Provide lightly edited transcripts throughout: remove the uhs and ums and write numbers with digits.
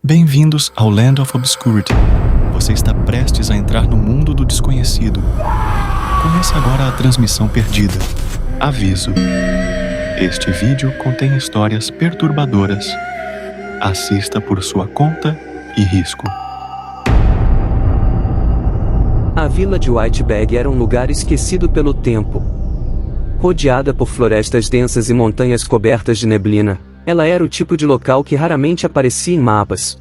Bem-vindos ao Land of Obscurity. Você está prestes a entrar no mundo do desconhecido. Conheça agora a transmissão perdida. Aviso: este vídeo contém histórias perturbadoras. Assista por sua conta e risco. A vila de Whitebag era um lugar esquecido pelo tempo. Rodeada por florestas densas e montanhas cobertas de neblina, ela era o tipo de local que raramente aparecia em mapas.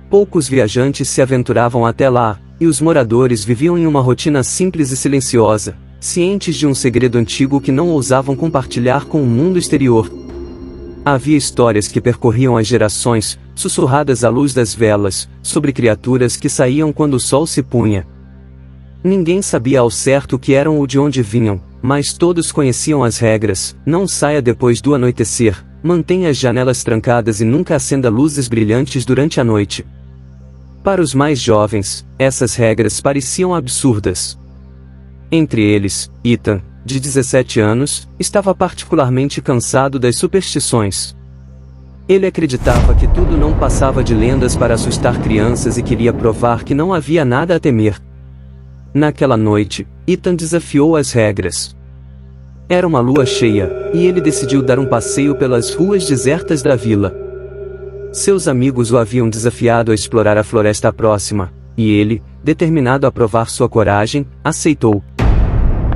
Poucos viajantes se aventuravam até lá, e os moradores viviam em uma rotina simples e silenciosa, cientes de um segredo antigo que não ousavam compartilhar com o mundo exterior. Havia histórias que percorriam as gerações, sussurradas à luz das velas, sobre criaturas que saíam quando o sol se punha. Ninguém sabia ao certo o que eram ou de onde vinham, mas todos conheciam as regras: não saia depois do anoitecer, mantenha as janelas trancadas e nunca acenda luzes brilhantes durante a noite. Para os mais jovens, essas regras pareciam absurdas. Entre eles, Ethan, de 17 anos, estava particularmente cansado das superstições. Ele acreditava que tudo não passava de lendas para assustar crianças e queria provar que não havia nada a temer. Naquela noite, Ethan desafiou as regras. Era uma lua cheia, e ele decidiu dar um passeio pelas ruas desertas da vila. Seus amigos o haviam desafiado a explorar a floresta próxima, e ele, determinado a provar sua coragem, aceitou.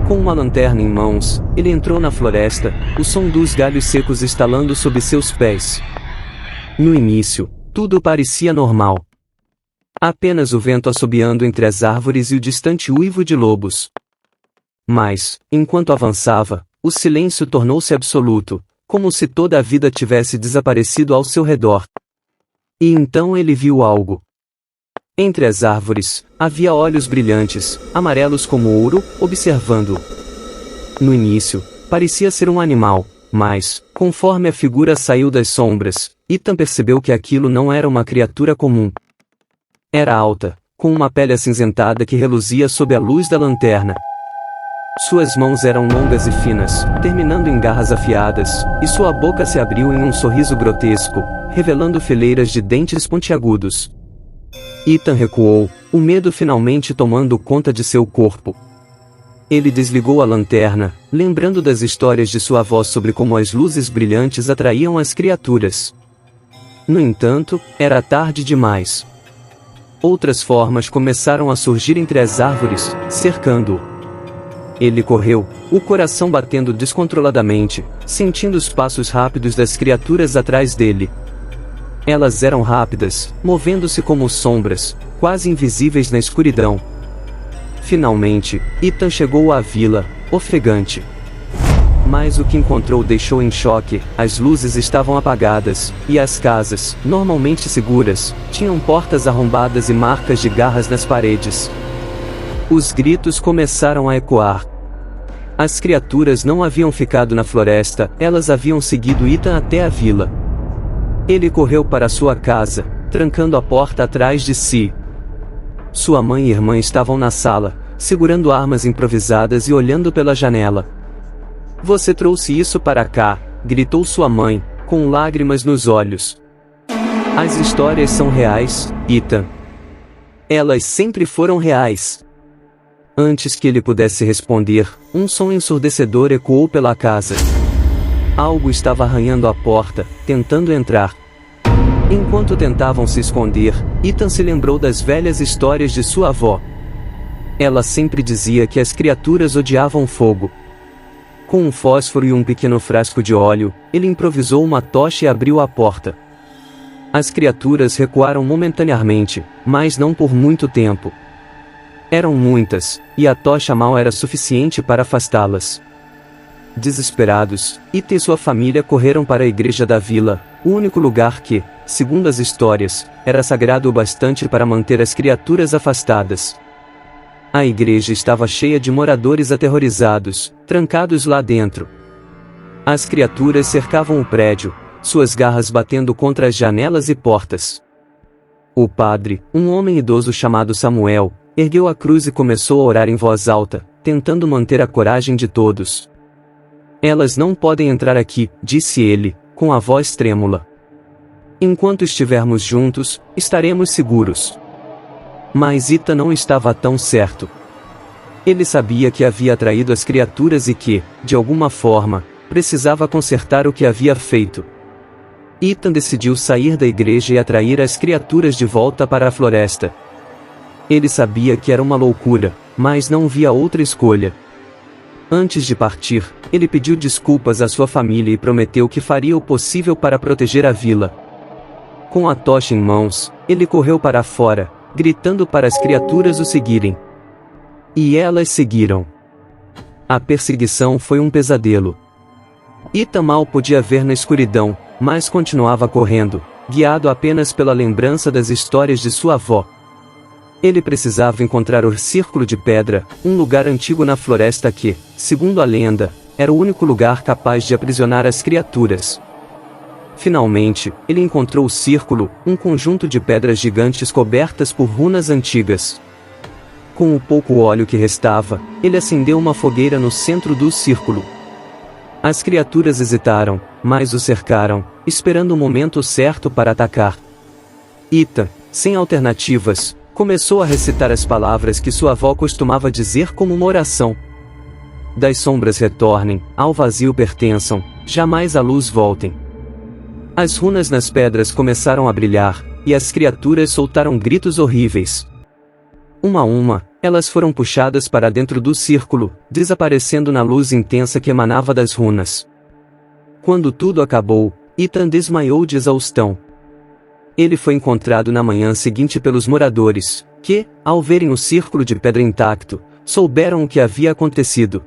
Com uma lanterna em mãos, ele entrou na floresta, o som dos galhos secos estalando sob seus pés. No início, tudo parecia normal. Apenas o vento assobiando entre as árvores e o distante uivo de lobos. Mas, enquanto avançava, o silêncio tornou-se absoluto, como se toda a vida tivesse desaparecido ao seu redor. E então ele viu algo. Entre as árvores, havia olhos brilhantes, amarelos como ouro, observando-o. No início, parecia ser um animal, mas, conforme a figura saiu das sombras, Ethan percebeu que aquilo não era uma criatura comum. Era alta, com uma pele acinzentada que reluzia sob a luz da lanterna. Suas mãos eram longas e finas, terminando em garras afiadas, e sua boca se abriu em um sorriso grotesco, revelando fileiras de dentes pontiagudos. Ethan recuou, o medo finalmente tomando conta de seu corpo. Ele desligou a lanterna, lembrando das histórias de sua avó sobre como as luzes brilhantes atraíam as criaturas. No entanto, era tarde demais. Outras formas começaram a surgir entre as árvores, cercando-o. Ele correu, o coração batendo descontroladamente, sentindo os passos rápidos das criaturas atrás dele. Elas eram rápidas, movendo-se como sombras, quase invisíveis na escuridão. Finalmente, Ethan chegou à vila, ofegante. Mas o que encontrou o deixou em choque: as luzes estavam apagadas, e as casas, normalmente seguras, tinham portas arrombadas e marcas de garras nas paredes. Os gritos começaram a ecoar. As criaturas não haviam ficado na floresta, elas haviam seguido Ethan até a vila. Ele correu para sua casa, trancando a porta atrás de si. Sua mãe e irmã estavam na sala, segurando armas improvisadas e olhando pela janela. "Você trouxe isso para cá", gritou sua mãe, com lágrimas nos olhos. "As histórias são reais, Ethan. Elas sempre foram reais." Antes que ele pudesse responder, um som ensurdecedor ecoou pela casa. Algo estava arranhando a porta, tentando entrar. Enquanto tentavam se esconder, Ethan se lembrou das velhas histórias de sua avó. Ela sempre dizia que as criaturas odiavam fogo. Com um fósforo e um pequeno frasco de óleo, ele improvisou uma tocha e abriu a porta. As criaturas recuaram momentaneamente, mas não por muito tempo. Eram muitas, e a tocha mal era suficiente para afastá-las. Desesperados, Ethan e sua família correram para a igreja da vila, o único lugar que, segundo as histórias, era sagrado o bastante para manter as criaturas afastadas. A igreja estava cheia de moradores aterrorizados, trancados lá dentro. As criaturas cercavam o prédio, suas garras batendo contra as janelas e portas. O padre, um homem idoso chamado Samuel, ergueu a cruz e começou a orar em voz alta, tentando manter a coragem de todos. "Elas não podem entrar aqui", disse ele, com a voz trêmula. Enquanto estivermos juntos, estaremos seguros. Mas Ethan não estava tão certo. Ele sabia que havia atraído as criaturas e que, de alguma forma, precisava consertar o que havia feito. Ethan decidiu sair da igreja e atrair as criaturas de volta para a floresta. Ele sabia que era uma loucura, mas não via outra escolha. Antes de partir, ele pediu desculpas à sua família e prometeu que faria o possível para proteger a vila. Com a tocha em mãos, ele correu para fora, gritando para as criaturas o seguirem. E elas seguiram. A perseguição foi um pesadelo. Ethan mal podia ver na escuridão, mas continuava correndo, guiado apenas pela lembrança das histórias de sua avó. Ele precisava encontrar o Círculo de Pedra, um lugar antigo na floresta que, segundo a lenda, era o único lugar capaz de aprisionar as criaturas. Finalmente, ele encontrou o círculo, um conjunto de pedras gigantes cobertas por runas antigas. Com o pouco óleo que restava, ele acendeu uma fogueira no centro do círculo. As criaturas hesitaram, mas o cercaram, esperando o momento certo para atacar. Ethan, sem alternativas, começou a recitar as palavras que sua avó costumava dizer como uma oração. Das sombras retornem, ao vazio pertençam, jamais à luz voltem. As runas nas pedras começaram a brilhar, e as criaturas soltaram gritos horríveis. Uma a uma, elas foram puxadas para dentro do círculo, desaparecendo na luz intensa que emanava das runas. Quando tudo acabou, Ethan desmaiou de exaustão. Ele foi encontrado na manhã seguinte pelos moradores, que, ao verem o círculo de pedra intacto, souberam o que havia acontecido.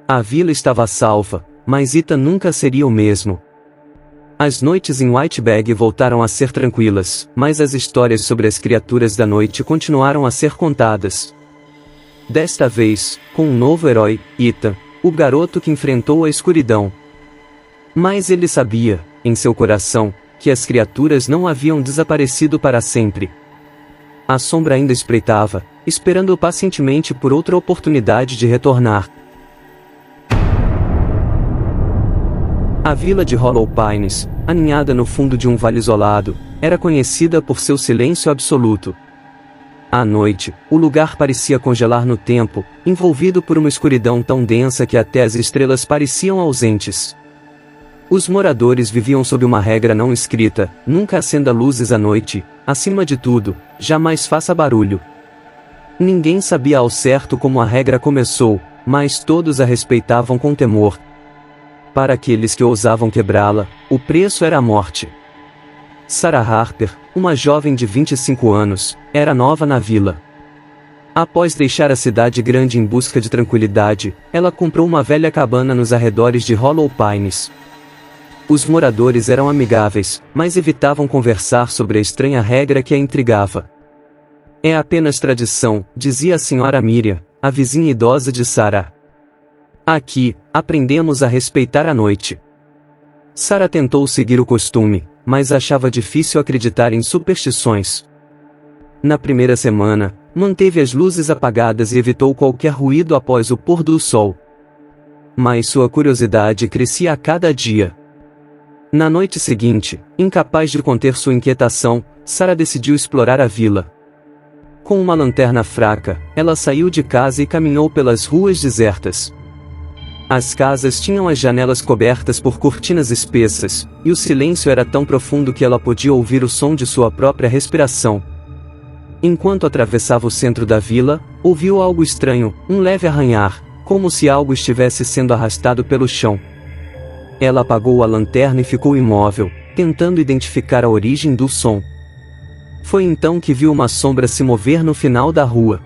A vila estava salva, mas Ethan nunca seria o mesmo. As noites em Whitebag voltaram a ser tranquilas, mas as histórias sobre as criaturas da noite continuaram a ser contadas. Desta vez, com um novo herói, Ethan, o garoto que enfrentou a escuridão. Mas ele sabia, em seu coração, que as criaturas não haviam desaparecido para sempre. A sombra ainda espreitava, esperando pacientemente por outra oportunidade de retornar. A vila de Hollow Pines, aninhada no fundo de um vale isolado, era conhecida por seu silêncio absoluto. À noite, o lugar parecia congelar no tempo, envolvido por uma escuridão tão densa que até as estrelas pareciam ausentes. Os moradores viviam sob uma regra não escrita: nunca acenda luzes à noite, acima de tudo, jamais faça barulho. Ninguém sabia ao certo como a regra começou, mas todos a respeitavam com temor. Para aqueles que ousavam quebrá-la, o preço era a morte. Sarah Harper, uma jovem de 25 anos, era nova na vila. Após deixar a cidade grande em busca de tranquilidade, ela comprou uma velha cabana nos arredores de Hollow Pines. Os moradores eram amigáveis, mas evitavam conversar sobre a estranha regra que a intrigava. É apenas tradição, dizia a senhora Miriam, a vizinha idosa de Sarah. Aqui, aprendemos a respeitar a noite. Sarah tentou seguir o costume, mas achava difícil acreditar em superstições. Na primeira semana, manteve as luzes apagadas e evitou qualquer ruído após o pôr do sol. Mas sua curiosidade crescia a cada dia. Na noite seguinte, incapaz de conter sua inquietação, Sarah decidiu explorar a vila. Com uma lanterna fraca, ela saiu de casa e caminhou pelas ruas desertas. As casas tinham as janelas cobertas por cortinas espessas, e o silêncio era tão profundo que ela podia ouvir o som de sua própria respiração. Enquanto atravessava o centro da vila, ouviu algo estranho, um leve arranhar, como se algo estivesse sendo arrastado pelo chão. Ela apagou a lanterna e ficou imóvel, tentando identificar a origem do som. Foi então que viu uma sombra se mover no final da rua.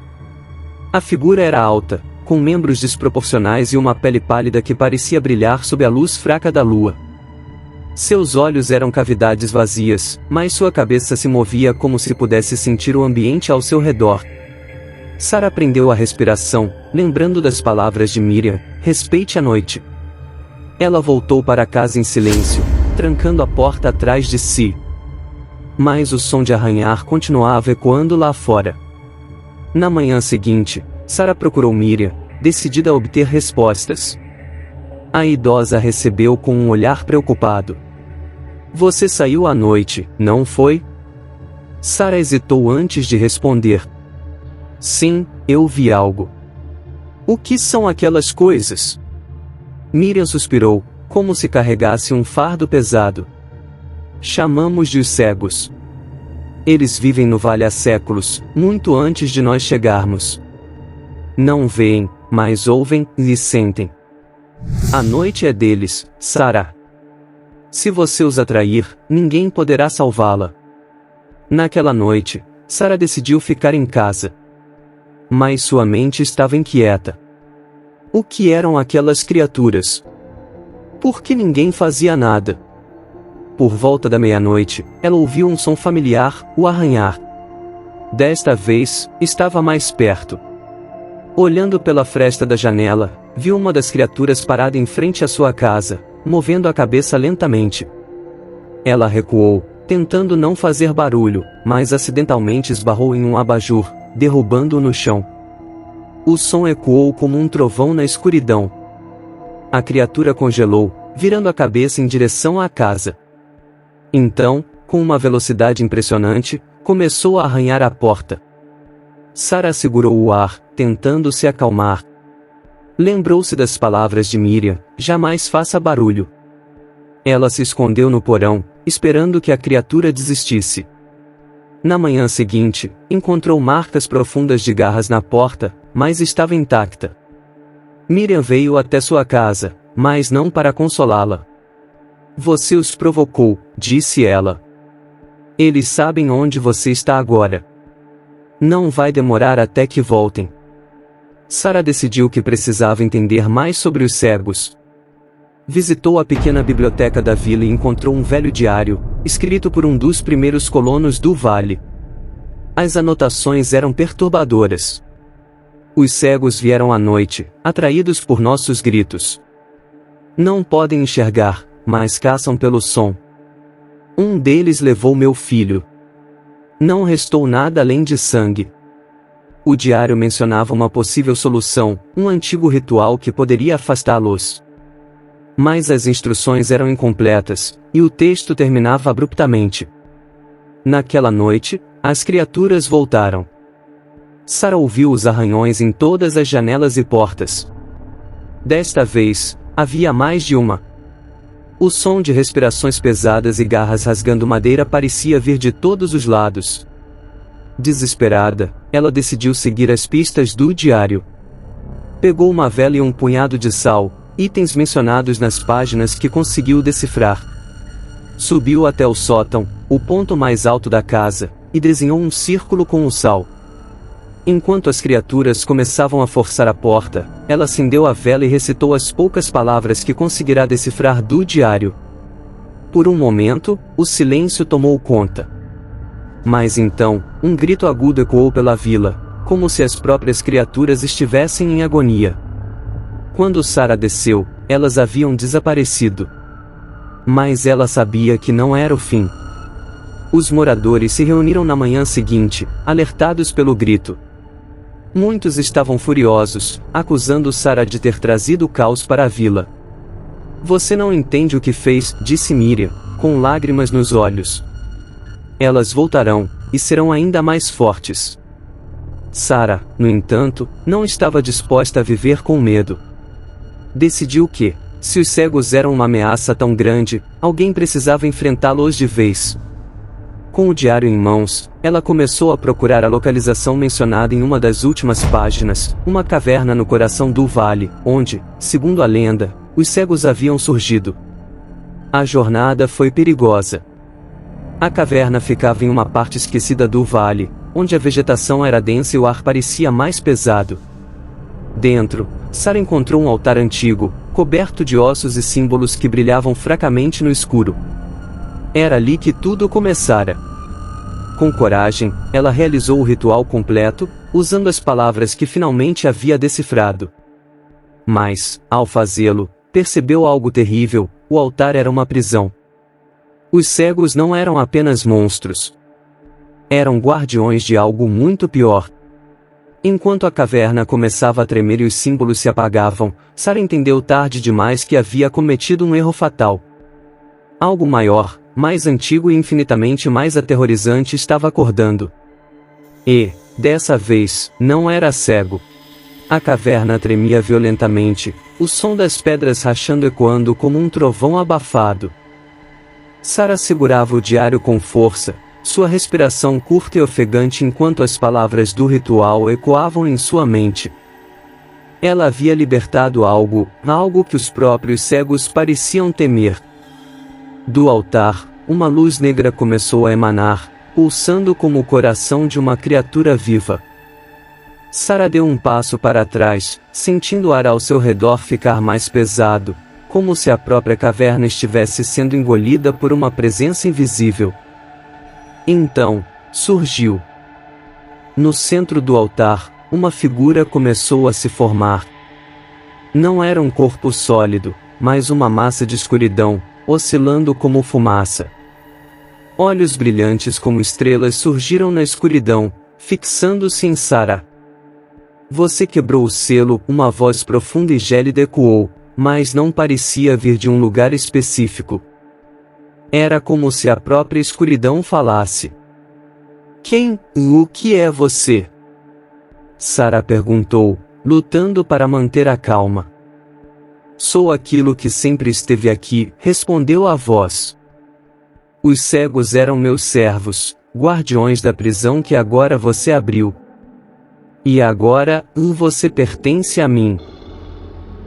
A figura era alta, com membros desproporcionais e uma pele pálida que parecia brilhar sob a luz fraca da lua. Seus olhos eram cavidades vazias, mas sua cabeça se movia como se pudesse sentir o ambiente ao seu redor. Sarah prendeu a respiração, lembrando das palavras de Miriam: respeite a noite. Ela voltou para casa em silêncio, trancando a porta atrás de si. Mas o som de arranhar continuava ecoando lá fora. Na manhã seguinte, Sarah procurou Miriam, decidida a obter respostas. A idosa a recebeu com um olhar preocupado. Você saiu à noite, não foi? Sarah hesitou antes de responder. Sim, eu vi algo. O que são aquelas coisas? Miriam suspirou, como se carregasse um fardo pesado. Chamamos de os cegos. Eles vivem no vale há séculos, muito antes de nós chegarmos. Não veem, mas ouvem e sentem. A noite é deles, Sarah. Se você os atrair, ninguém poderá salvá-la. Naquela noite, Sarah decidiu ficar em casa. Mas sua mente estava inquieta. O que eram aquelas criaturas? Por que ninguém fazia nada? Por volta da meia-noite, ela ouviu um som familiar, o arranhar. Desta vez, estava mais perto. Olhando pela fresta da janela, viu uma das criaturas parada em frente à sua casa, movendo a cabeça lentamente. Ela recuou, tentando não fazer barulho, mas acidentalmente esbarrou em um abajur, derrubando-o no chão. O som ecoou como um trovão na escuridão. A criatura congelou, virando a cabeça em direção à casa. Então, com uma velocidade impressionante, começou a arranhar a porta. Sarah segurou o ar, tentando se acalmar. Lembrou-se das palavras de Miriam: jamais faça barulho. Ela se escondeu no porão, esperando que a criatura desistisse. Na manhã seguinte, encontrou marcas profundas de garras na porta, mas estava intacta. Miriam veio até sua casa, mas não para consolá-la. Você os provocou, disse ela. Eles sabem onde você está agora. Não vai demorar até que voltem. Sarah decidiu que precisava entender mais sobre os cegos. Visitou a pequena biblioteca da vila e encontrou um velho diário, escrito por um dos primeiros colonos do vale. As anotações eram perturbadoras. Os cegos vieram à noite, atraídos por nossos gritos. Não podem enxergar, mas caçam pelo som. Um deles levou meu filho. Não restou nada além de sangue. O diário mencionava uma possível solução, um antigo ritual que poderia afastá-los. Mas as instruções eram incompletas, e o texto terminava abruptamente. Naquela noite, as criaturas voltaram. Sarah ouviu os arranhões em todas as janelas e portas. Desta vez, havia mais de uma. O som de respirações pesadas e garras rasgando madeira parecia vir de todos os lados. Desesperada, ela decidiu seguir as pistas do diário. Pegou uma vela e um punhado de sal, itens mencionados nas páginas que conseguiu decifrar. Subiu até o sótão, o ponto mais alto da casa, e desenhou um círculo com o sal. Enquanto as criaturas começavam a forçar a porta, ela acendeu a vela e recitou as poucas palavras que conseguirá decifrar do diário. Por um momento, o silêncio tomou conta. Mas então, um grito agudo ecoou pela vila, como se as próprias criaturas estivessem em agonia. Quando Sarah desceu, elas haviam desaparecido. Mas ela sabia que não era o fim. Os moradores se reuniram na manhã seguinte, alertados pelo grito. Muitos estavam furiosos, acusando Sarah de ter trazido o caos para a vila. Você não entende o que fez, disse Miriam, com lágrimas nos olhos. Elas voltarão, e serão ainda mais fortes. Sarah, no entanto, não estava disposta a viver com medo. Decidiu que, se os cegos eram uma ameaça tão grande, alguém precisava enfrentá-los de vez. Com o diário em mãos, ela começou a procurar a localização mencionada em uma das últimas páginas, uma caverna no coração do vale, onde, segundo a lenda, os cegos haviam surgido. A jornada foi perigosa. A caverna ficava em uma parte esquecida do vale, onde a vegetação era densa e o ar parecia mais pesado. Dentro, Sarah encontrou um altar antigo, coberto de ossos e símbolos que brilhavam fracamente no escuro. Era ali que tudo começara. Com coragem, ela realizou o ritual completo, usando as palavras que finalmente havia decifrado. Mas, ao fazê-lo, percebeu algo terrível: o altar era uma prisão. Os cegos não eram apenas monstros. Eram guardiões de algo muito pior. Enquanto a caverna começava a tremer e os símbolos se apagavam, Sarah entendeu tarde demais que havia cometido um erro fatal. Algo maior, mais antigo e infinitamente mais aterrorizante estava acordando. E, dessa vez, não era cego. A caverna tremia violentamente, o som das pedras rachando ecoando como um trovão abafado. Sarah segurava o diário com força, sua respiração curta e ofegante enquanto as palavras do ritual ecoavam em sua mente. Ela havia libertado algo que os próprios cegos pareciam temer. Do altar, uma luz negra começou a emanar, pulsando como o coração de uma criatura viva. Sarah deu um passo para trás, sentindo o ar ao seu redor ficar mais pesado, como se a própria caverna estivesse sendo engolida por uma presença invisível. Então, surgiu. No centro do altar, uma figura começou a se formar. Não era um corpo sólido, mas uma massa de escuridão, oscilando como fumaça. Olhos brilhantes como estrelas surgiram na escuridão, fixando-se em Sarah. Você quebrou o selo, uma voz profunda e gélida ecoou, mas não parecia vir de um lugar específico. Era como se a própria escuridão falasse. O que é você? Sarah perguntou, lutando para manter a calma. Sou aquilo que sempre esteve aqui, respondeu a voz. Os cegos eram meus servos, guardiões da prisão que agora você abriu. E agora, você pertence a mim.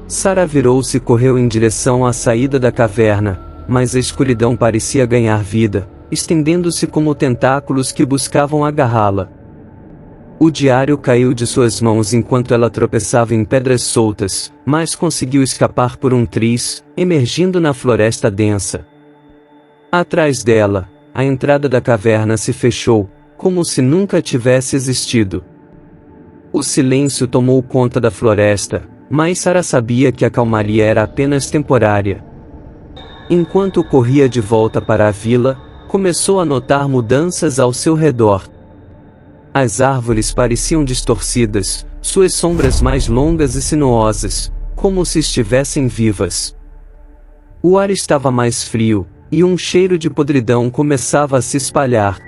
Sarah virou-se e correu em direção à saída da caverna, mas a escuridão parecia ganhar vida, estendendo-se como tentáculos que buscavam agarrá-la. O diário caiu de suas mãos enquanto ela tropeçava em pedras soltas, mas conseguiu escapar por um triz, emergindo na floresta densa. Atrás dela, a entrada da caverna se fechou, como se nunca tivesse existido. O silêncio tomou conta da floresta, mas Sarah sabia que a calmaria era apenas temporária. Enquanto corria de volta para a vila, começou a notar mudanças ao seu redor. As árvores pareciam distorcidas, suas sombras mais longas e sinuosas, como se estivessem vivas. O ar estava mais frio, e um cheiro de podridão começava a se espalhar.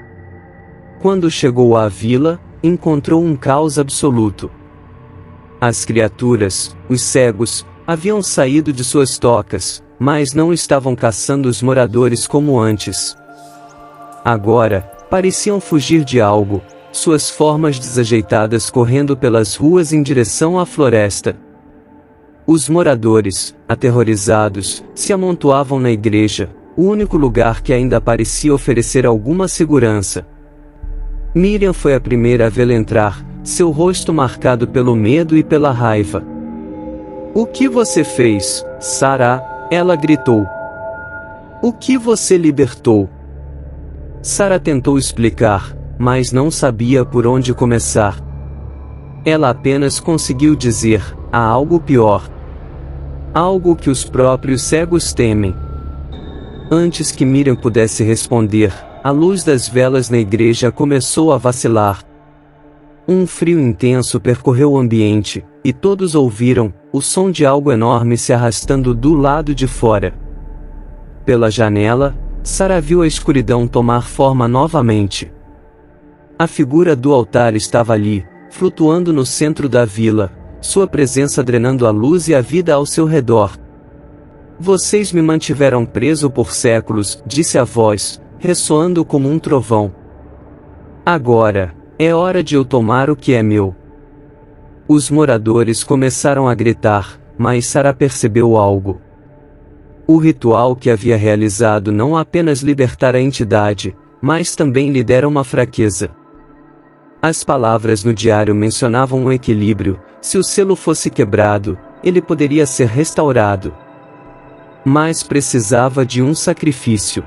Quando chegou à vila, encontrou um caos absoluto. As criaturas, os cegos, haviam saído de suas tocas, mas não estavam caçando os moradores como antes. Agora, pareciam fugir de algo, suas formas desajeitadas correndo pelas ruas em direção à floresta. Os moradores, aterrorizados, se amontoavam na igreja, o único lugar que ainda parecia oferecer alguma segurança. Miriam foi a primeira a vê-la entrar, seu rosto marcado pelo medo e pela raiva. O que você fez, Sarah? Ela gritou. O que você libertou? Sarah tentou explicar, mas não sabia por onde começar. Ela apenas conseguiu dizer: há algo pior. Algo que os próprios cegos temem. Antes que Miriam pudesse responder, a luz das velas na igreja começou a vacilar. Um frio intenso percorreu o ambiente, e todos ouviram o som de algo enorme se arrastando do lado de fora. Pela janela, Sarah viu a escuridão tomar forma novamente. A figura do altar estava ali, flutuando no centro da vila, sua presença drenando a luz e a vida ao seu redor. Vocês me mantiveram preso por séculos, disse a voz, ressoando como um trovão. Agora, é hora de eu tomar o que é meu. Os moradores começaram a gritar, mas Sarah percebeu algo. O ritual que havia realizado não apenas libertara a entidade, mas também lhe dera uma fraqueza. As palavras no diário mencionavam um equilíbrio: se o selo fosse quebrado, ele poderia ser restaurado. Mas precisava de um sacrifício.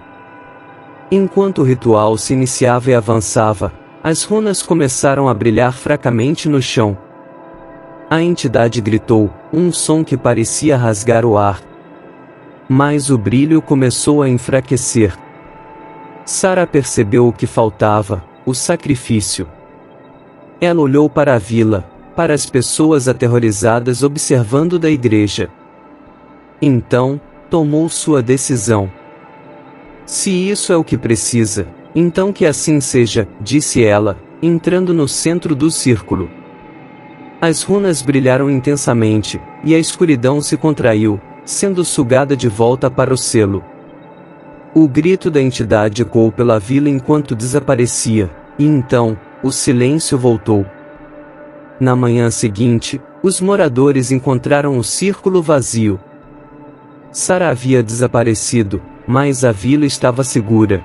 Enquanto o ritual se iniciava e avançava, as runas começaram a brilhar fracamente no chão. A entidade gritou, um som que parecia rasgar o ar. Mas o brilho começou a enfraquecer. Sarah percebeu o que faltava: o sacrifício. Ela olhou para a vila, para as pessoas aterrorizadas observando da igreja. Então, tomou sua decisão. Se isso é o que precisa, então que assim seja, disse ela, entrando no centro do círculo. As runas brilharam intensamente, e a escuridão se contraiu, sendo sugada de volta para o selo. O grito da entidade ecoou pela vila enquanto desaparecia, e então, o silêncio voltou. Na manhã seguinte, os moradores encontraram o círculo vazio. Sarah havia desaparecido, mas a vila estava segura.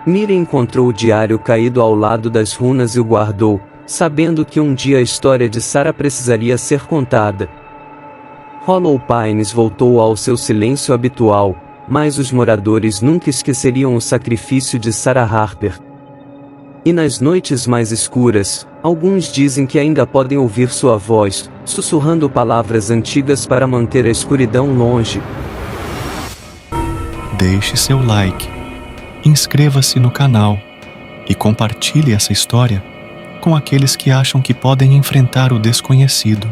Mira encontrou o diário caído ao lado das runas e o guardou, sabendo que um dia a história de Sarah precisaria ser contada. Hollow Pines voltou ao seu silêncio habitual, mas os moradores nunca esqueceriam o sacrifício de Sarah Harper. E nas noites mais escuras, alguns dizem que ainda podem ouvir sua voz, sussurrando palavras antigas para manter a escuridão longe. Deixe seu like, inscreva-se no canal e compartilhe essa história com aqueles que acham que podem enfrentar o desconhecido.